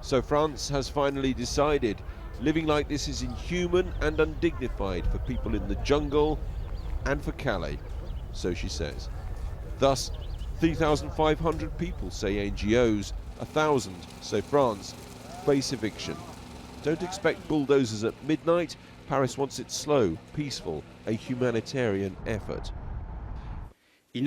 So France has finally decided living like this is inhuman and undignified for people in the jungle and for Calais, so she says. Thus, 3,500 people, say NGOs, 1,000, say France, face eviction. Don't expect bulldozers at midnight. Paris wants it slow, peaceful, a humanitarian effort. It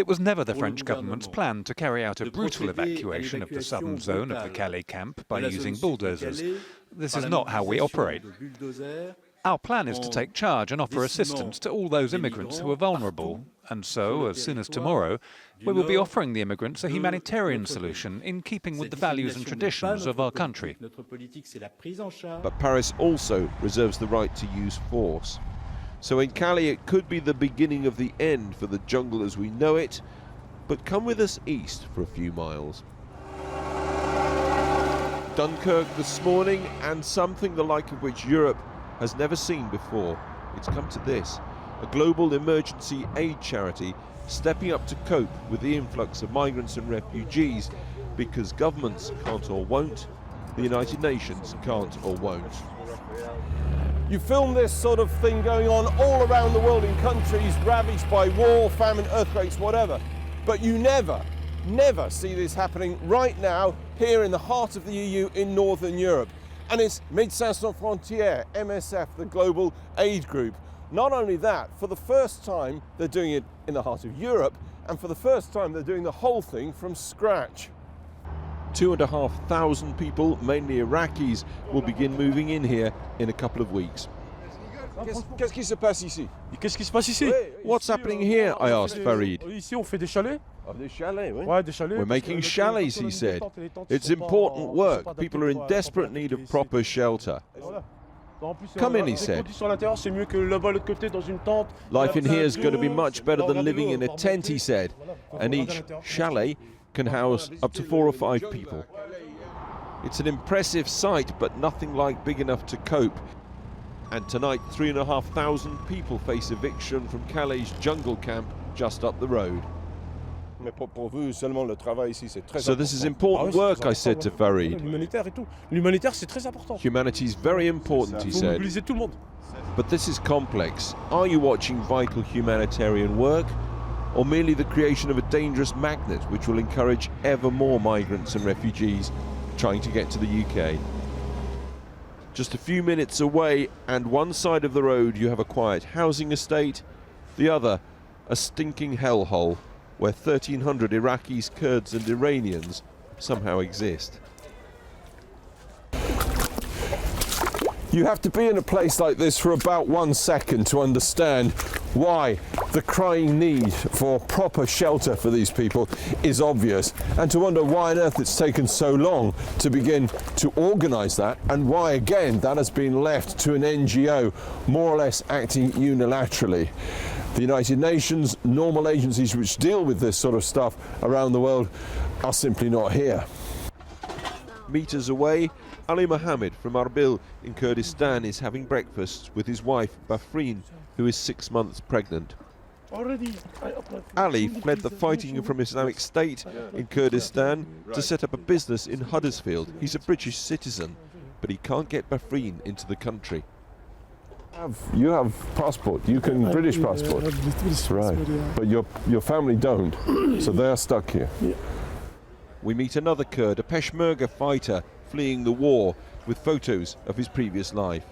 was never the French government's plan to carry out a brutal evacuation of the southern zone of the Calais camp by using bulldozers. This is not how we operate. Our plan is to take charge and offer assistance to all those immigrants who are vulnerable. And so, as soon as tomorrow, we will be offering the immigrants a humanitarian solution in keeping with the values and traditions of our country. But Paris also reserves the right to use force. So in Calais, it could be the beginning of the end for the jungle as we know it. But come with us east for a few miles. Dunkirk this morning, and something the like of which Europe has never seen before. It's come to this: a global emergency aid charity stepping up to cope with the influx of migrants and refugees, because governments can't or won't, the United Nations can't or won't. You film this sort of thing going on all around the world in countries ravaged by war, famine, earthquakes, whatever. But you never see this happening right now here in the heart of the EU in Northern Europe. And it's Médecins Sans Frontières, MSF, the global aid group. Not only that, for the first time they're doing it in the heart of Europe, and for the first time they're doing the whole thing from scratch. 2,500 people, mainly Iraqis, will begin moving in here in a couple of weeks. Qu'est-ce qui se passe ici? Qu'est-ce qui se passe ici? What's happening here? I asked Farid. Ici, on fait des chalets. Des chalets, oui. Ouais, des chalets. We're making chalets, he said. It's important work. People are in desperate need of proper shelter. Come in, he said. Life in here is going to be much better than living in a tent, he said. And each chalet can house up to 4 or 5 people. It's an impressive sight, but nothing like big enough to cope. And tonight, 3,500 people face eviction from Calais' jungle camp just up the road. So this is important work, I said to Farid. Humanity is very important, he said. But this is complex. Are you watching vital humanitarian work, or merely the creation of a dangerous magnet which will encourage ever more migrants and refugees trying to get to the UK? Just a few minutes away, and one side of the road you have a quiet housing estate, the other a stinking hellhole where 1,300 Iraqis, Kurds and Iranians somehow exist. You have to be in a place like this for about 1 second to understand why the crying need for proper shelter for these people is obvious, and to wonder why on earth it's taken so long to begin to organise that, and why again that has been left to an NGO more or less acting unilaterally. The United Nations, normal agencies which deal with this sort of stuff around the world, are simply not here. Meters away, Ali Mohammed from Arbil in Kurdistan is having breakfast with his wife Bafreen, who is 6 months pregnant. Ali fled the fighting from Islamic State in Kurdistan to set up a business in Huddersfield. He's a British citizen, but he can't get Bafreen into the country. You have passport, you can British passport, right? But your family don't, so they are stuck here. We meet another Kurd, a Peshmerga fighter fleeing the war, with photos of his previous life.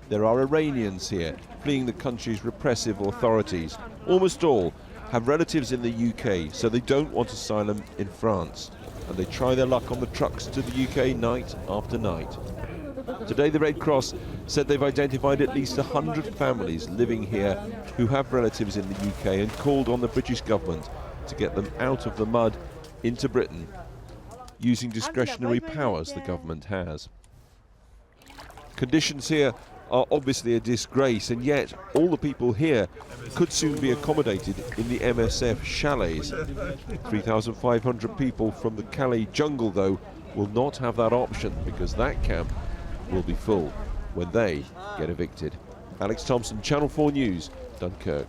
There are Iranians here, fleeing the country's repressive authorities. Almost all have relatives in the UK, so they don't want asylum in France, and they try their luck on the trucks to the UK night after night. Today the Red Cross said they've identified at least 100 families living here who have relatives in the UK, and called on the British government to get them out of the mud into Britain, using discretionary powers the government has. Conditions here are obviously a disgrace, and yet all the people here could soon be accommodated in the MSF chalets. 3,500 people from the Calais jungle, though, will not have that option, because that camp will be full when they get evicted. Alex Thompson, Channel 4 News, Dunkirk.